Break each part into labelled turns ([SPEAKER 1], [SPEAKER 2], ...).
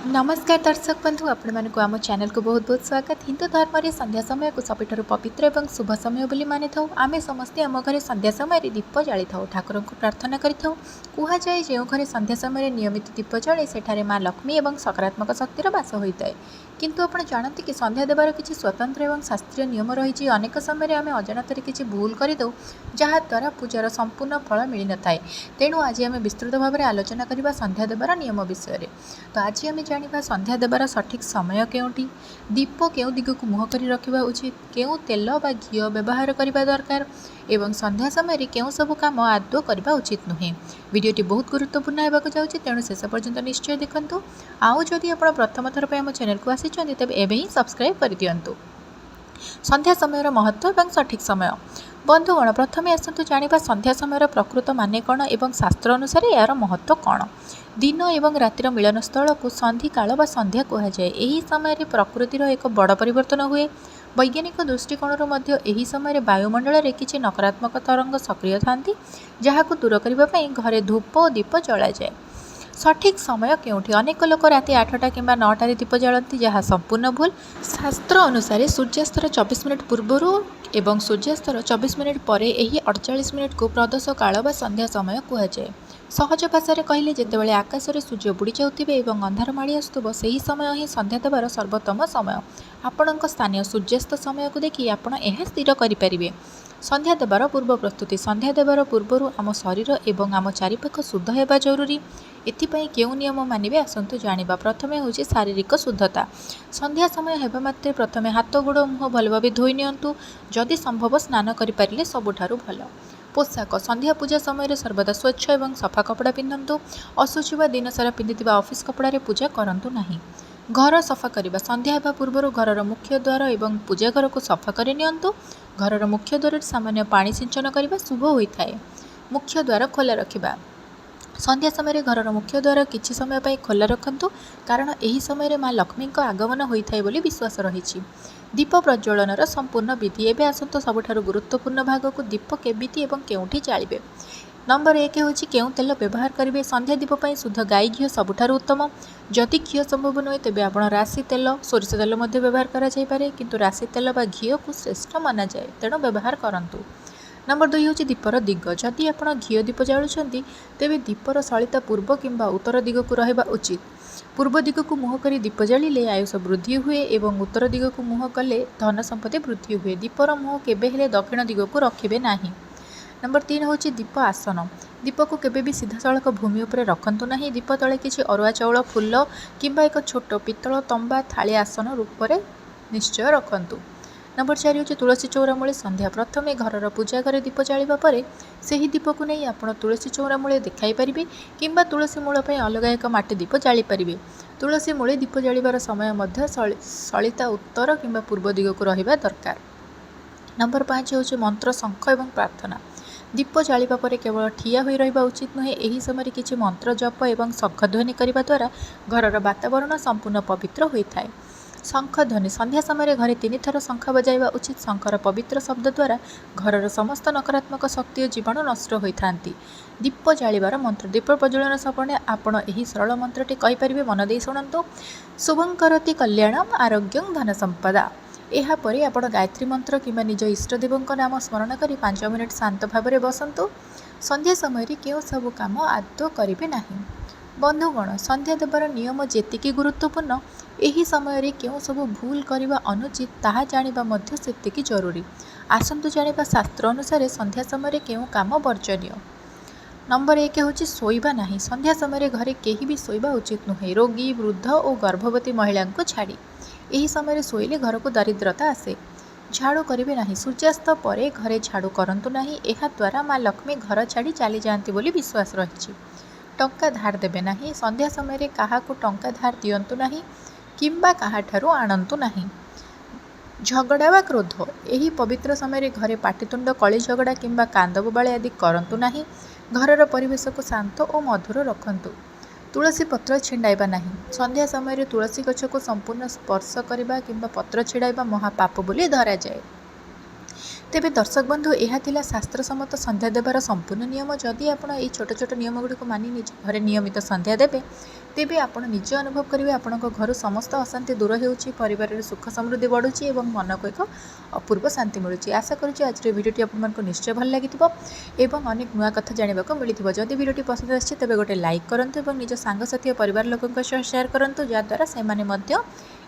[SPEAKER 1] नमस्कार दर्शक बंधु आपण मानक आम चैनल को बहुत बहुत स्वागत। हिंदू धर्म में संध्या समय को सबुठारु पवित्र और शुभ समय बोली मानि थाउ। आमे समस्ते आम घरे संध्या समय दीप जाली थाउ, ठाकुर को प्रार्थना करि थाउ। कुहा जाए जो घरे संध्या समय नियमित दीप जले सेठारे माँ लक्ष्मी और सकारात्मक शक्तिर बास होता है। किंतु आपण जानते कि संध्या देवार किसी स्वतंत्र और शास्त्रीय नियम रही। अनेक समय आम अजाणत किसी भूल करदे जहाद्वारा पूजार संपूर्ण फल मिल न था। तेणु आज आम विस्तृत भाव में आलोचना करवा संध्या देवार नियम विषय। तो आज आम जानिबा संध्या देवार सठिक समय केउंटी, दीप केउ दिग को मुह करी रखिबा उचित, केउ तेल बा घी व्यवहार करबा दरकार एवं संध्या समय केउ सब काम आदौ करबा उचित नुहे। वीडियोटी बहुत गुरुत्वपूर्ण होगा जाउछि, तेणु शेष पर्यंत निश्चय देखंतु। आउ जदि आपण प्रथम थर पे हम चैनल को आसिछन्ति तेबे एबे ही सब्सक्राइब कर दियंतु। संध्या समय महत्व और सठिक समय बंधुगण, प्रथमे आसतु जानिबा संध्या समय प्रकृत माने कौन एवं शास्त्र अनुसार यार महत्व कौन। दिन एवं रातिर मिलन स्थल को संधि काल बा संध्या कहा जाए। यही समय प्रकृतिर एक बड़ परिवर्तन हुए। वैज्ञानिक दृष्टिकोण यही समय वायुमंडल में किसी नकारात्मक तरंग सक्रिय था, जहां दूर करने घरे धूप और दीप जला जाए। सठिक समय केउठी? अनेक लोक राति 8टा कि 9टार दीप जालती, जहाँ संपूर्ण भूल। शास्त्र अनुसार सूर्यास्तर 24 मिनिट पूर्वर एवं सूर्यास्तर 24 मिनिट पर यही 48 मिनिट को प्रदोष काल बा संध्या समय कहुए। सहज भाषा कहले जितेबाला आकाश में सूर्य बुड़ी जाउथिबे एवं अंधार माड़ी आसुथिबो, सही समय ही संध्या देवार सर्वोत्तम समय। आपणक स्थानीय सूर्यास्त समय को देखि आपण यह स्थिर करें। संध्या देवार पूर्व प्रस्तुति। संध्या देवार पूर्वर आम शरीर एवं आम चारिपाख शुद्ध होगा जरूरी। एथिपाई केउ नियम मानिबे आसंतु जानिबा। प्रथमे होछि शारीरिक शुद्धता। संध्या समय हेबा मात्रे प्रथमे हाथ गोड़ मुह भल भाबे धोई नियंतु, जदि संभव स्नान करि पारिले सबुठारु भल। पोशाक। संध्या पूजा समय सर्वदा स्वच्छ एवं सफा कपड़ा पिंधतु। अशुचि वा दिन सारा पिंधिथिबा ऑफिस कपड़ा रे पूजा करंतु नाही। घर सफा करबा। संध्या हेबा पूर्वर घरर मुख्य द्वार एवं पूजा घर को सफा करि नियंतु। घरर मुख्य द्वार सामान्य पानी सिंचन करबा शुभ होइथाय। मुख्य द्वार खोला रखिबा। संध्या समय घरर मुख्य द्वार किछि समय पाई खोला रखंतु, कारण एही समय माँ लक्ष्मी आगमन होइथाय बोली विश्वास रहिछि। दीप प्रज्वलनर संपूर्ण विधि। एबे आसंतु सबुठारु गुरुत्वपूर्ण भाग को दीप केबिति एवं केउठी जालिबे। नंबर 1 होछि केउ तेल व्यवहार करेंगे। संध्या दीप पाई शुद्ध गाई घी सबुठारु उत्तम। जदि घी संभव नुहे तेबे आपण राशि तेल, सोरिष तेल मध्य व्यवहार करा जाय पारे, किंतु राशि तेल बा घी को श्रेष्ठ माना जाए, तेणु व्यवहार करंतु। नंबर 2 होछि दीपर दिग। जदि आपण घी दीप जालुछंती तेबे दीपर सलिता पूर्व किंबा उत्तर दिग को रहबा उचित। पूर्व दिग को मुह करी दीप जालिले आयुष वृद्धि हुए एवं उत्तर दिग को मुह कले धन संपत्ति वृद्धि हुए। दीपर मुह केबे हेले दक्षिण दिग को रखिबे नाही। नंबर 3 होछि दीप आसन। दीप को केबे भी सीधा सड़क भूमि उपर रखंतु नाही। दीप तले किछि अरुआ चाउल, फूल किंबा एक छोट पित्तल तंबा थाली आसन रूप में निश्चय रखंतु। नंबर 4 होछि तुलसी चौरा मूले संध्या। प्रथमे घरर पूजा घरे दीप जालिबा परे सेही दीप को नहीं आपण तुलसी चौरा मूले देखाई परिबे, किंबा तुलसी मूल पई अलगा एक माटी दीप जाली परिबे। तुलसी मूले दीप जालिबार समय मध्य सलिता उत्तर किंबा पूर्व दिग को रहिबा दरकार। नंबर 5 होछि मंत्र, शंख एवं प्रार्थना। दीप जालिबा परे केवल ठिया होई रहिबा उचित नुहे। एही समय किछि मंत्र जप एवं शंख ध्वनि करिबा द्वारा घरर वातावरण संपूर्ण पवित्र होइथाय। शंख ध्वनि। संध्या समय घरे 3 थर शंख बजाइबा उचित। शंखर पवित्र शब्द द्वारा घरर समस्त नकारात्मक शक्ति और जीवाणु नष्ट होइथांती। दीप जालिबार मंत्र। दीप प्रज्वलन समय आपण एही सरल मंत्रटी कहि परिबे, मन देई शुणंतु। शुभं करति कल्याणम आरोग्यं धन संपदा। एहा परे आपण गायत्री मंत्र किंबा निज इष्टदेवों नाम स्मरण करी 5 मिनिट शांत भाव में बसंतु। संध्या समय केउ सब काम आदौ करिबे नाही। बंधुगण, संध्या देवार नियम जेतिकी गुरुत्वपूर्ण, एही समय केउ सब भूल करबा अनुचित ताहा जानिबा मध्य सेतिकी जरूरी। आसंतु जानिबा शास्त्र अनुसार संध्या समय केउ काम वर्जनीय। नंबर 1 होछि सोइबा नाही। संध्या समय घरे केही भी सोइबा उचित नुहे, रोगी, वृद्ध और गर्भवती महिला को छाड़ी। यही समय सोइले घर को दारिद्रता आसे। झाड़ू करिबे नाही। सूर्यास्त परे घरे झाड़ू करंतु नाही। एहा द्वारा माँ लक्ष्मी घर छाड़ी चली जाती बोली विश्वास रहिछि। टंका धार देबे नाही। संध्या समय काहाकू टंका धार दियंतु नाही किंबा काहाठारू आणंतु नाही। झगड़ा वा क्रोध। यही पवित्र समय घरे पाटितुंड, कली झगड़ा किंबा कांद बोबाळे आदि करंतु नाही। घरर परिवेश को शांत और मधुर रखंतु। तुलसी पत्र छिंडाइबा नाही। संध्या समय तुलसी गछ को संपूर्ण स्पर्श करबा किंबा पत्र छिड़ाइबा महापाप बोली धरा जाए। तेबे दर्शक बंधु यह थिला शास्त्र सम्मत संध्या देवार संपूर्ण नियम। जदि आपण ये छोट छोट नियम गुड़िक मानि निज घरे नियमित संध्या देबे तेबे आपण निजे अनुभव करेंगे आपण घर समस्त अशांति दूर होउछि, परिवार सुख समृद्धि बढ़ुछि एवं मन को एक अपूर्व शांति मिलुछि। आशा करुछि आज भिडियोटी आपको निश्चय भल लगिथिबो एवं अनेक नुआ कथा जानिबा को मिलिथिबो। जदि भिडियोटी पसंद आछि तेबे गोटे लाइक करंतु एवं निज सांगसाथी परिवार लोकंक सह शेयर करंतु, जद्वारा सेमाने मध्य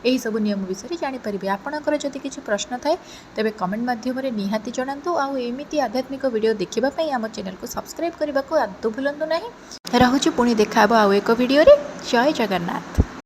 [SPEAKER 1] यही सब नियम विषय जानीपारे। आपणकर जदि किसी प्रश्न थाए तेबे कमेंट माध्यम निहाती जणातु। आउ एमिति आध्यात्मिक वीडियो देखिबा आम चैनल को सब्सक्राइब करने को आदौ भूलु ना। रहुछि पुणी देखा आउ एक वीडियो रे। जय जगन्नाथ।